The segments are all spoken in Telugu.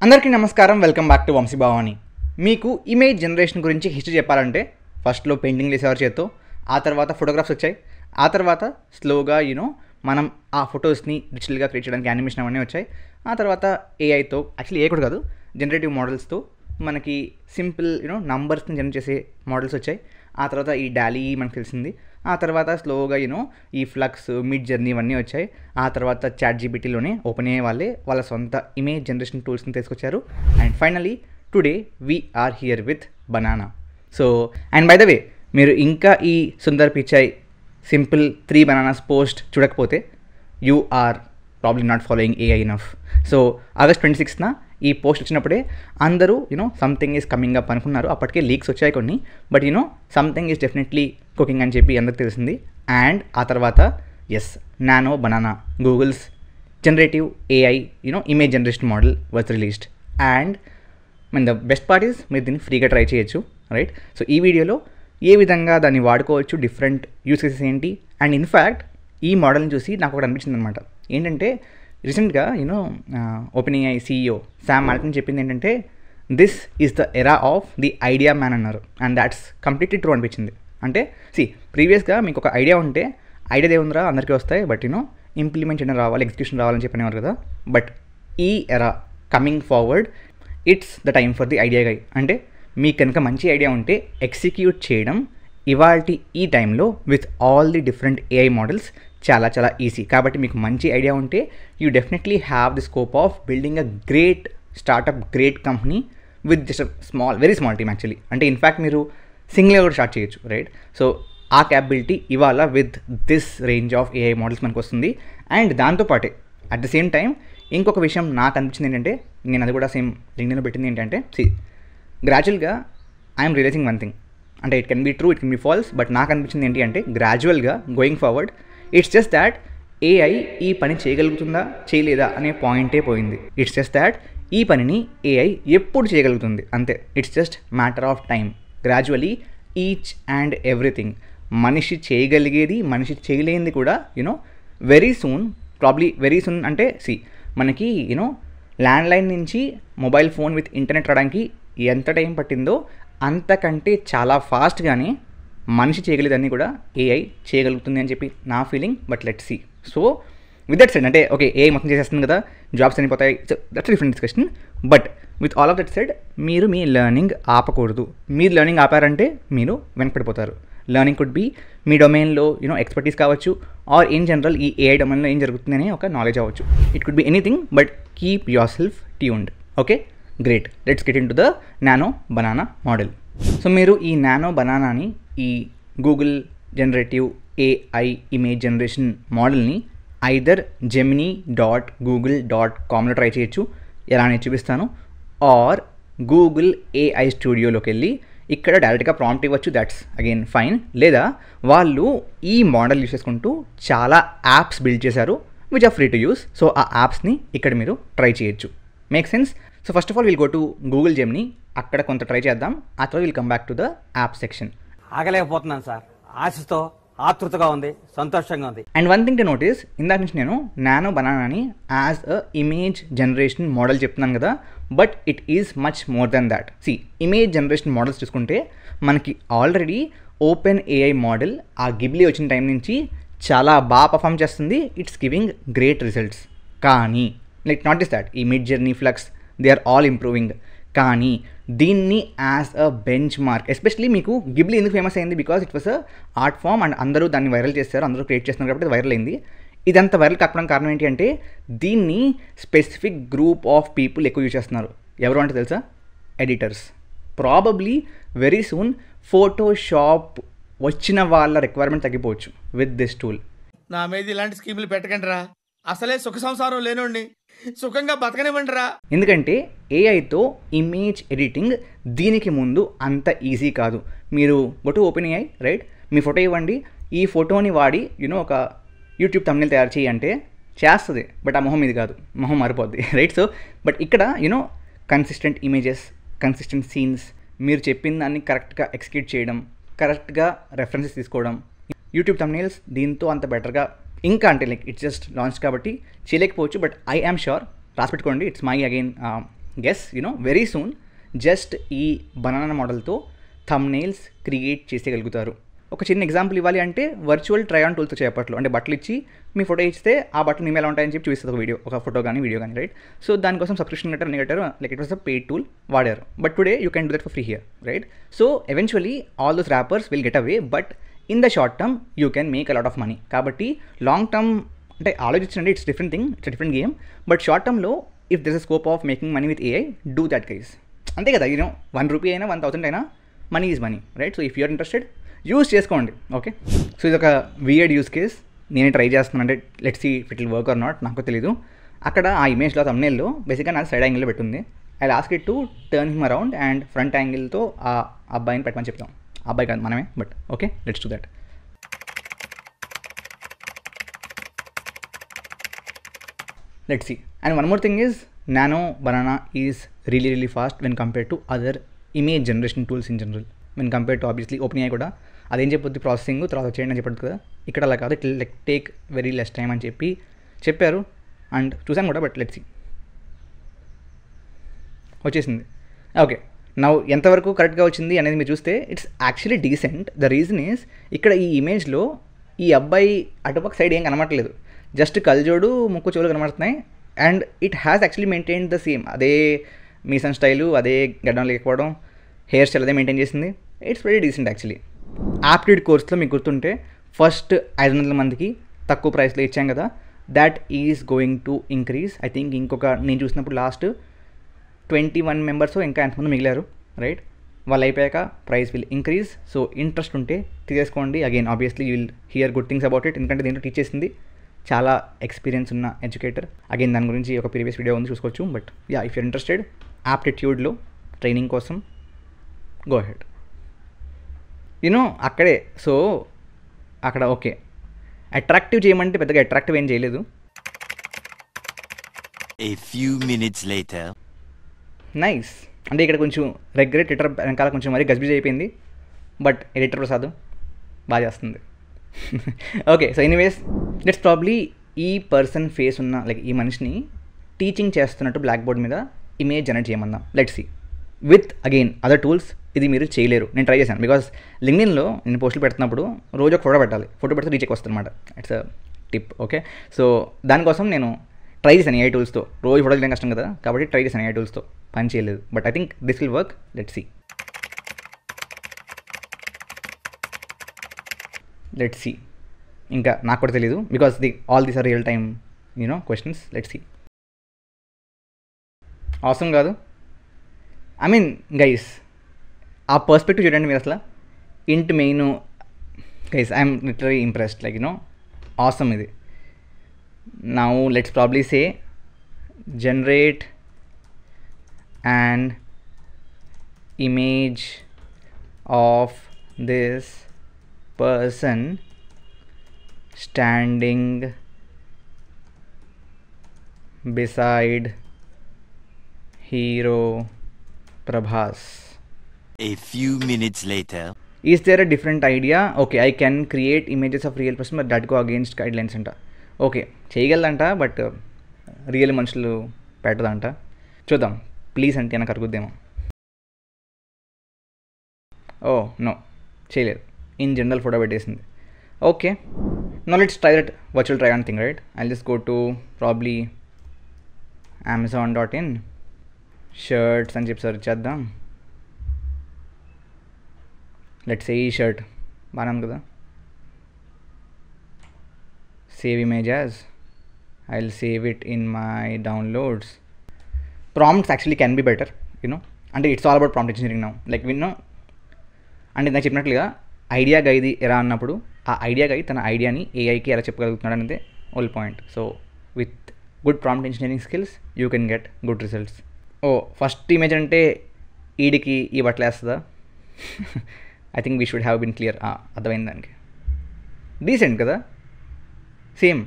అందరికీ నమస్కారం. Welcome back to Vamshi Bhavani. మీకు ఇమేజ్ జనరేషన్ గురించి హిస్టరీ చెప్పాలంటే ఫస్ట్లో పెయింటింగ్ వేసేవారు చేత్తో, ఆ తర్వాత ఫోటోగ్రాఫ్స్ వచ్చాయి, ఆ తర్వాత స్లోగా మనం ఆ ఫొటోస్ని డిజిటల్గా క్రియేట్ చేయడానికి యానిమేషన్ అవన్నీ వచ్చాయి. ఆ తర్వాత ఏఐతో, యాక్చువల్లీ ఏ కూడా కాదు, జనరేటివ్ మోడల్స్తో మనకి సింపుల్ నంబర్స్ని జనరేట్ చేసే మోడల్స్ వచ్చాయి. ఆ తర్వాత ఈ డాలీ మనకు తెలిసింది. ఆ తర్వాత స్లోగా ఈ ఫ్లక్స్, మిడ్ జర్నీ ఇవన్నీ వచ్చాయి. ఆ తర్వాత చాట్ జీపీటీలోనే ఓపెన్ అయ్యే వాళ్ళ సొంత ఇమేజ్ జనరేషన్ టూల్స్ని తీసుకొచ్చారు. And finally today we are here with banana. So and by the way, మీరు ఇంకా ఈ Sundar Pichai simple 3 bananas post చూడకపోతే you are probably not following AI enough. So August 26న ఈ పోస్ట్ వచ్చినప్పుడే అందరూ సంథింగ్ ఈజ్ కమింగ్ అప్ అనుకున్నారు. అప్పటికే లీక్స్ వచ్చాయి కొన్ని, but something is definitely cooking అని చెప్పి అందరికి తెలిసింది. అండ్ ఆ తర్వాత nano banana, Google's generative AI image generation model was released. And the best part is మీరు దీన్ని ఫ్రీగా ట్రై చేయొచ్చు, రైట్? సో ఈ వీడియోలో ఏ విధంగా దాన్ని వాడుకోవచ్చు, డిఫరెంట్ యూస్ కేసెస్ ఏంటి, అండ్ ఇన్ఫ్యాక్ట్ ఈ మోడల్ని చూసి నాకు ఒకటి అనిపించింది అనమాట. ఏంటంటే రీసెంట్గా open AI CEO Sam Altman చెప్పింది ఏంటంటే this is the era of the idea man అన్నారు. అండ్ దాట్స్ కంప్లీట్లీ ట్రూ అనిపించింది. అంటే ప్రీవియస్గా మీకు ఒక ఐడియా ఉంటే ఐడియా దేవుందిరా అందరికీ వస్తాయి, బట్ ఇంప్లిమెంట్ చేయడం రావాలి, ఎగ్జిక్యూషన్ రావాలని చెప్పినవారు కదా. బట్ ఈ era coming forward, it's the time for the idea guy. అంటే మీకు కనుక మంచి ఐడియా ఉంటే ఎగ్జిక్యూట్ చేయడం ఇవాల్టి ఈ టైంలో with all the different AI models చాలా చాలా ఈజీ. కాబట్టి మీకు మంచి ఐడియా ఉంటే you definitely have the scope of building a great startup, great company with just very small team actually. అంటే ఇన్ఫ్యాక్ట్ మీరు సింగిల్గా కూడా స్టార్ట్ చేయొచ్చు, రైట్? సో ఆ క్యాపబిలిటీ ఇవాళ with this range of AI models మనకు వస్తుంది. అండ్ దాంతోపాటే అట్ ద సేమ్ టైం ఇంకొక విషయం నాకు అనిపించింది ఏంటంటే, నేను అది కూడా సేమ్ లింక్డ్ఇన్లో పెట్టింది ఏంటంటే, గ్రాడ్యువల్గా ఐఎమ్ రియలైజింగ్ వన్ థింగ్. అంటే it can be true, it can be false, but నాకు అనిపించింది ఏంటి అంటే గ్రాడ్యువల్గా going forward it's just that AI ఈ పని చేయగలుగుతుందా చేయలేదా అనే పాయింటే పోయింది. ఇట్స్ జస్ట్ దాట్ ఈ పనిని ఏఐ ఎప్పుడు చేయగలుగుతుంది అంతే. It's just matter of time. Gradually each and everything మనిషి చేయగలిగేది, మనిషి చేయలేనిది కూడా very soon, probably very soon అంటే మనకి ల్యాండ్లైన్ నుంచి మొబైల్ ఫోన్ విత్ ఇంటర్నెట్ రావడానికి ఎంత టైం పట్టిందో అంతకంటే చాలా ఫాస్ట్గానే మనిషి చేయగలిగేదాన్ని కూడా ఏఐ చేయగలుగుతుంది అని చెప్పి నా feeling. But let's see. So with that said, అంటే ఓకే ఏఐ మొత్తం చేసేస్తుంది కదా, జాబ్స్ చనిపోతాయి, so that's different discussion. But with all of that said, మీరు మీ లెర్నింగ్ ఆపకూడదు. మీరు లెర్నింగ్ ఆపారంటే మీరు వెనకపడిపోతారు. లెర్నింగ్ కుడ్ బీ మీ డొమైన్లో ఎక్స్పర్టీస్ కావచ్చు, ఆర్ ఇన్ జనరల్ ఈ ఏఐ డొమైన్లో ఏం జరుగుతుంది అనే ఒక నాలెడ్జ్ అవ్వచ్చు. It could be anything, but keep your self tuned. Okay, great. Let's get in to the nano banana model. So మీరు ఈ నానో బనానాని, ఈ Google generative AI image generation మోడల్ని ఐదర్ gemini.google.comలో ట్రై చేయొచ్చు, ఎలా నేను చూపిస్తాను, ఆర్ గూగుల్ ఏఐ స్టూడియోలోకి వెళ్ళి ఇక్కడ డైరెక్ట్గా ప్రాంప్ట్ ఇవ్వచ్చు, దట్స్ అగైన్ ఫైన్. లేదా వాళ్ళు ఈ మోడల్ యూస్ చేసుకుంటూ చాలా యాప్స్ బిల్డ్ చేశారు which are free to use. So ఆ యాప్స్ని ఇక్కడ మీరు ట్రై చేయొచ్చు. Make sense? So first of all will go to Google Gemini, అక్కడ కొంత ట్రై చేద్దాం. ఆ తర్వాత will come back to the app section. ఆగలేకపోతున్నాను సార్, ఆశతో ఆతృతగా ఉంది, సంతోషంగా ఉంది. And one thing to notice, ఇందాక నుంచి నేను నానో బనానాని as a image generation model చెప్తున్నాను కదా, but it is much more than that. Image generation models చూసుకుంటే మనకి ఆల్రెడీ ఓపెన్ ఏఐ మోడల్ ఆ గిబ్లీ వచ్చిన టైం నుంచి చాలా బాగా పర్ఫామ్ చేస్తుంది. It's giving great results. కానీ లైక్ నాట్ దిస్ దాట్, ఈ Midjourney, flux, they are all improving. కానీ దీన్ని as a benchmark, especially మీకు గిబ్లీ ఎందుకు ఫేమస్ అయింది, because it was a art form and అందరూ దాన్ని వైరల్ చేస్తారు, అందరూ క్రియేట్ చేస్తున్నారు కాబట్టి వైరల్ అయింది. ఇదంతా వైరల్ కాకపోవడం కారణం ఏంటి అంటే దీన్ని స్పెసిఫిక్ గ్రూప్ ఆఫ్ పీపుల్ ఎక్కువ యూజ్ చేస్తున్నారు. ఎవరు అంటే తెలుసా? Editors. Probably very soon Photoshop వచ్చిన వాళ్ళ రిక్వైర్మెంట్ తగ్గిపోవచ్చు విత్ దిస్ టూల్. నా మీద ఇలాంటి స్కీములు పెట్టకండి రా, అసలే సుఖ సంసారం లేనోడిని, సుఖంగా బతకనివ్వండి రా. ఎందుకంటే ఏఐతో ఇమేజ్ ఎడిటింగ్ దీనికి ముందు అంత ఈజీ కాదు. మీరు go to open AI, right? Me photo ఇవ్వండి, ఈ ఫోటోని వాడి ఒక యూట్యూబ్ థంబ్నెయిల్ తయారు చేయి అంటే చేస్తుంది, బట్ ఆ మొహం ఇది కాదు, మొహం మారిపోద్ది, రైట్? సో బట్ ఇక్కడ కన్సిస్టెంట్ ఇమేజెస్, కన్సిస్టెంట్ సీన్స్, మీరు చెప్పిన దాన్ని కరెక్ట్గా ఎగ్జిక్యూట్ చేయడం, కరెక్ట్గా రెఫరెన్సెస్ తీసుకోవడం, యూట్యూబ్ థంబ్నెయిల్స్ దీంతో అంత బెటర్గా ఇంకా అంటే లైక్ ఇట్స్ జస్ట్ లాంచ్ కాబట్టి చేయలేకపోవచ్చు. బట్ ఐ యామ్ షూర్, రాసిపెట్టుకోండి, it's my again guess very soon just ఈ బనానా మోడల్తో థంబ్నెయిల్స్ క్రియేట్ చేసేయగలుగుతారు. ఒక చిన్న ఎగ్జాంపుల్ ఇవ్వాలి అంటే వర్చువల్ ట్రై ఆన్ టూల్తో చేపట్లో, అంటే బట్టలు ఇచ్చి మీ ఫోటో ఇస్తే ఆ బట్టలు మేము ఎలా ఉంటాయని చెప్పి చూపిస్తుంది ఒక ఫోటో కానీ వీడియో కానీ, రైట్? సో దానికోసం సబ్స్క్రిప్షన్ కట్టారు like it was a paid tool వాడారు. But today you can do that for free here, right? So eventually all those wrappers will get away, but in the short term you can make a lot of money. కాబట్టి లాంగ్ టర్మ్ అంటే ఆలోచించండి, it's different thing, it's different game. But short టర్మ్లో if this a scope of making money with AI, do that guys. అంతే కదా, ₹1 అయినా 1000 అయినా money is money, right? So if you're interested use చేసుకోండి, ఓకే? సో ఇది ఒక వియర్డ్ యూస్ కేస్, నేనే ట్రై చేస్తున్నాను. అంటే let's see if it will work or not, నాకు తెలీదు. అక్కడ ఆ ఇమేజ్లో థంబ్నెయిల్లో బేసిక్గా నాకు సైడ్ యాంగిల్లో పెట్టింది. I ask it to turn him around and front యాంగిల్తో ఆ అబ్బాయిని పెట్టమని చెప్తాం. అబ్బాయి కాదు మనమే, but okay, let's do that. Let's see. And one more thing is, Nano Banana is really, really fast when compared to other image generation tools in general. When compared to obviously OpenAI కూడా అదేం చెప్పొద్దు, ప్రాసెసింగ్ తర్వాత చేయండి అని చెప్పొద్దు కదా. ఇక్కడ అలా కాదు, it like take very less time అని చెప్పారు. అండ్ చూసాను కూడా, బట్ లెట్స్ సీ. వచ్చేసింది. ఓకే, నౌ ఎంతవరకు కరెక్ట్గా వచ్చింది అనేది మీరు చూస్తే it's actually decent. The reason is, ఇక్కడ ఈ ఇమేజ్లో ఈ అబ్బాయి అటుపక్క సైడ్ ఏం కనబడట్లేదు, జస్ట్ కళ్ళజోడు ముక్కు చెవులు కనబడుతున్నాయి. And it has actually maintain the same, అదే మీసన్ స్టైలు, అదే గడ్డం లేకపోవడం, హెయిర్ స్టైల్ అదే మెయింటైన్ చేసింది. It's very decent actually. Aptitude కోర్స్లో మీకు గుర్తుంటే ఫస్ట్ 500 మందికి తక్కువ ప్రైస్లో ఇచ్చాం కదా, that is going to increase. I think ఇంకొక నేను చూసినప్పుడు లాస్ట్ 21 మెంబర్స్ ఇంకా ఎంతమంది మిగిలారు, రైట్? వాళ్ళు అయిపోయాక price will increase. So interest ఉంటే తీసేసుకోండి. Again obviously you will here good things about it, ఎందుకంటే దీంట్లో టీచ్ చేసింది చాలా ఎక్స్పీరియన్స్ ఉన్న ఎడ్యుకేటర్. అగైన్ దాని గురించి ఒక ప్రీవియస్ వీడియో ఉంది, చూసుకోవచ్చు. But yeah, if you're interested ఆప్టిట్యూడ్లో ట్రైనింగ్ కోసం గో హెడ్. అక్కడే. సో అక్కడ ఓకే, అట్రాక్టివ్ చేయమంటే పెద్దగా అట్రాక్టివ్ ఏం చేయలేదు. A few minutes later. Nice. అంటే ఇక్కడ కొంచెం రెగ్రెట్, ఎడిటర్ వెనకాల కొంచెం మరీ గజిబిజి అయిపోయింది. బట్ ఎడిటర్ ప్రసాద్ బాగా చేస్తుంది. Okay, so anyways let's probably ఈ పర్సన్ ఫేస్ ఉన్న లైక్ ఈ మనిషిని టీచింగ్ చేస్తున్నట్టు బ్లాక్ బోర్డ్ మీద ఇమేజ్ జనరేట్ చేయమందాం. Let's see with again other tools. ఇది మీరు చేయలేరు, నేను ట్రై చేశాను. బికాస్ లింక్డ్ఇన్లో నేను పోస్టులు పెడుతున్నప్పుడు రోజు ఒక ఫోటో పెట్టాలి, ఫోటో పెడితే రీచెక్ వస్తుంది అనమాట. It's a tip, okay? So దానికోసం నేను ట్రై చేశాను ఏఐ టూల్స్తో. రోజు ఫోటో చేయడం కష్టం కదా, కాబట్టి ట్రై చేశాను ఏఐ టూల్స్తో, పని చేయలేదు. But I think this will work. Let's see. ఇంకా నాకు కూడా తెలీదు, because all these are real time questions. Let's see. అవసరం కాదు, ఐ మీన్ గైస్ ఆ పర్స్పెక్టివ్ చూడండి మీరు అసలు. ఇంట్ మెయిన్ guys, I'm literally impressed, like awesome ఇది. Now let's probably say generate an image of this person standing beside hero Prabhas. A few minutes later. Is there a different idea? Okay, I can create images of real person but that go against guidelines anta. Okay, చేయగలదంట, బట్ రియల్ మనుషులు పెట్టదంట. చూద్దాం, ప్లీజ్ అంటే నాకు అరుగుద్దేమో. ఓ నో, చేయలేదు. ఇన్ జనరల్ ఫోటో పెట్టేసింది. Okay, no let's try that virtual try on thing, right? I'll just go to probably amazon.in shirts అని చెప్పి సర్చ్ చేద్దాం. లెట్స్ సే ఈ షర్ట్ బాగానే ఉంది కదా. Save image as, I will save it in my downloads. Prompts actually can be better, అంటే it's all about prompt engineering now. Like అంటే నాకు చెప్పినట్లుగా ఐడియా గైది ఎలా అన్నప్పుడు ఆ ఐడియా గై తన ఐడియాని ఏఐకి ఎలా చెప్పగలుగుతున్నాడు అనేది whole point. So with good prompt engineering skills you can get good results. Oh first image అంటే ఈడికి ఈ బట్టలు వేస్తుందా? I think we should have been clear. అర్థమైంది దానికి. డీసెంట్ కదా, same.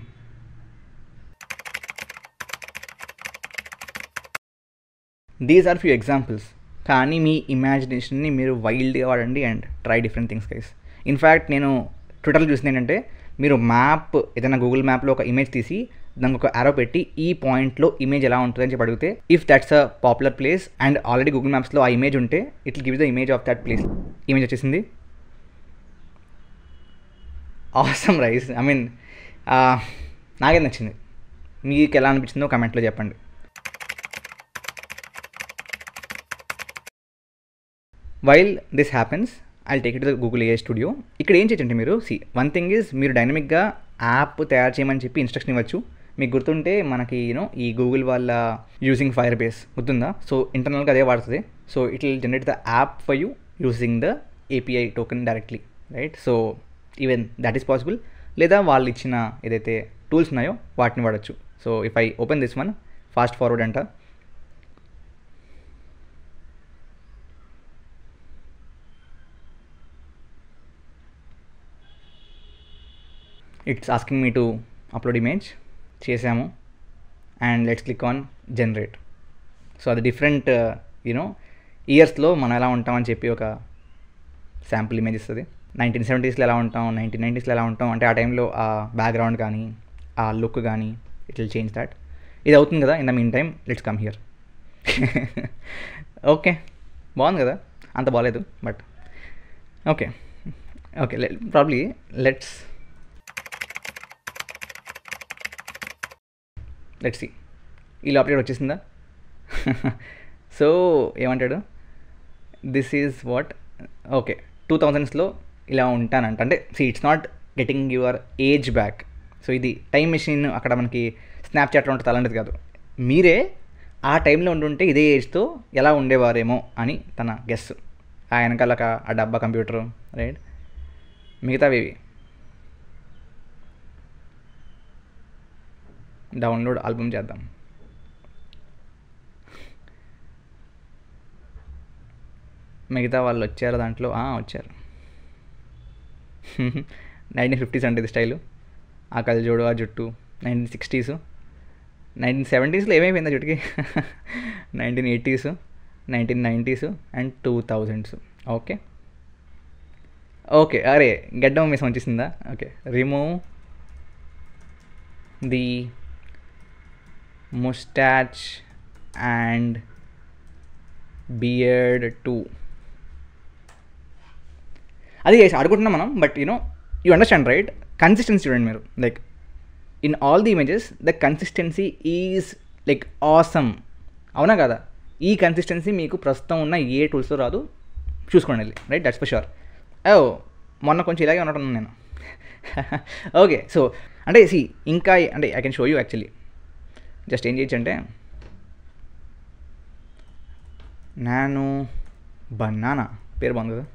These are few examples. కానీ మీ ఇమాజినేషన్ని మీరు వైల్డ్గా వాడండి and try different things guys. In fact నేను ట్విట్టర్లో చూసింది ఏంటంటే, మీరు మ్యాప్ ఏదైనా గూగుల్ మ్యాప్లో ఒక ఇమేజ్ తీసి దానికి ఒక యారో పెట్టి ఈ పాయింట్లో ఇమేజ్ ఎలా ఉంటుంది అని చెప్పి అడిగితే if that's a popular place and already Google మ్యాప్స్లో ఆ ఇమేజ్ ఉంటే it will give the image of that place. Image వచ్చేసింది. Awesome rice. ఐ మీన్ నాకే నచ్చింది. మీకు ఎలా అనిపించిందో కమెంట్లో చెప్పండి. While this happens I'll take it to the Google AI studio. ఇక్కడ ఏం చేయొచ్చంటే మీరు వన్ థింగ్ ఈజ్ మీరు డైనమిక్గా యాప్ తయారు చేయమని చెప్పి ఇన్స్ట్రక్షన్ ఇవ్వచ్చు. మీకు గుర్తుంటే మనకి ఈ గూగుల్ వాళ్ళ యూజింగ్ ఫైర్ బేస్ గుర్తుందా? సో ఇంటర్నల్గా అదే వాడుతుంది. So it will generate the app for you using the API token directly, right? So even that is possible. లేదా వాళ్ళు ఇచ్చిన ఏదైతే టూల్స్ ఉన్నాయో వాటిని వాడచ్చు. So if I open this one, fast forward అంట. It's asking me to upload image. చేసాము and let's click on generate. So అది డిఫరెంట్ ఇయర్స్లో మనం ఎలా ఉంటామని చెప్పి ఒక శాంపుల్ ఇమేజ్ ఇస్తుంది. 1970s ఎలా ఉంటాం, 1990s ఎలా ఉంటాం అంటే ఆ టైంలో ఆ బ్యాక్గ్రౌండ్ కానీ ఆ లుక్ కానీ ఇట్ విల్ చేంజ్ దాట్. ఇది అవుతుంది కదా. In the mean time let's come here. Okay, బాగుంది కదా? అంత బాగాలేదు but okay. Probably let's see. ఇలా అప్డేట్ వచ్చేసిందా? సో ఏమంటాడు, దిస్ ఈజ్ వాట్. ఓకే, 2000sలో ఇలా ఉంటానంట. అంటే it's not getting your age back. So ఇది టైం మెషిన్. అక్కడ మనకి స్నాప్చాట్లో ఉంటుంది అలాంటిది కాదు. మీరే ఆ టైంలో ఉండుంటే ఇదే ఏజ్తో ఎలా ఉండేవారేమో అని తన గెస్. ఆ వెనకాల ఆ డబ్బా కంప్యూటరు, రైట్? మిగతావి డౌన్లోడ్ ఆల్బమ్ చేద్దాం. మిగతా వాళ్ళు వచ్చారు దాంట్లో. వచ్చారు. 1950s అంటే ఇది స్టైలు. ఆ కళ్ళజోడు, ఆ జుట్టు. 1960s, 1970sలో ఏమైపోయింది ఆ జుట్టుకి? 1980s, 1990s and 2000s. Okay. అరే గడ్డం మిస్ వచ్చేసిందా? Okay, remove the moustache and beard two. అది అడుగుతున్నాం మనం. But you understand, right? Consistency చూడండి మీరు. Like in all the images the consistency is like awesome. అవునా కదా? ఈ కన్సిస్టెన్సీ మీకు ప్రస్తుతం ఉన్న ఏ టూల్స్లో రాదు. చూసుకోండి వెళ్ళి, రైట్? That's for sure. మొన్న కొంచెం ఇలాగే ఉన్నట్టున్నాను నేను. ఓకే, సో అంటే ఇంకా అంటే I can show you actually. Just ఏం చేయొచ్చు అంటే నాను బనానా పేరు బాగుంది కదా.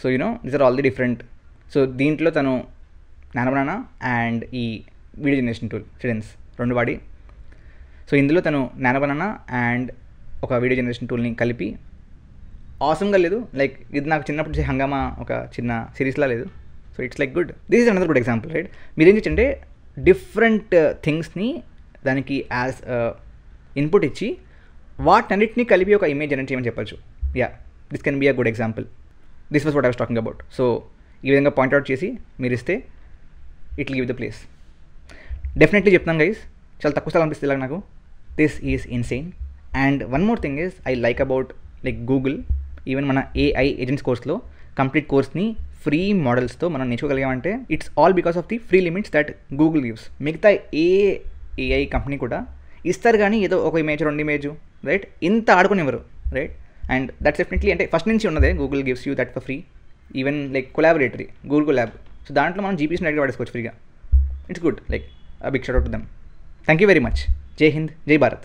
So these are all the different. So దీంట్లో తను నానో బనానా అండ్ ఈ వీడియో జనరేషన్ టూల్ స్టూడెంట్స్ రెండు వాడి. సో ఇందులో తను నానో బనానా అండ్ ఒక వీడియో జనరేషన్ టూల్ని కలిపి ఆసమ్గా లేదు. లైక్ ఇది నాకు చిన్నప్పుడు చేసే హంగామా ఒక చిన్న సిరీస్లా లేదు. So it's like good. This is another good example, right? మీరు ఏం చేయొచ్చంటే డిఫరెంట్ థింగ్స్ని దానికి యాజ్ ఇన్పుట్ ఇచ్చి వాటన్నిటిని కలిపి ఒక ఇమేజ్ జనరేట్ చేయమని చెప్పచ్చు. This can be a good example. This was what I was talking about. So ఈ విధంగా పాయింట్అవుట్ చేసి మీరు ఇస్తే it will give the place. Definitely చెప్తాను గైస్, చాలా తక్కువ స్థలం అనిపిస్తుంది నాకు. This is insane. And one more thing is I like about like Google. Even మన AI ఏజెంట్స్ కోర్స్లో కంప్లీట్ కోర్స్ని ఫ్రీ మోడల్స్తో మనం నేర్చుకోగలిగామంటే it's all because of the free limits that Google gives. మిగతా ఏ AI కంపెనీ కూడా ఇస్తారు కానీ ఏదో ఒక ఇమేజ్ 2 ఇమేజ్, రైట్? ఇంత ఆడుకునేవారు, రైట్? అండ్ దట్స్ డెఫినెట్లీ అంటే ఫస్ట్ నుంచి ఉన్నదే. Google gives you that for free. Even like collaboratory Google colab. So దాంట్లో మనం GPSని డైరెక్ట్గా వాడేసుకోవచ్చు ఫ్రీగా. It's good. Like big shout out to them. Thank you very much. జై హింద్, జై భారత్.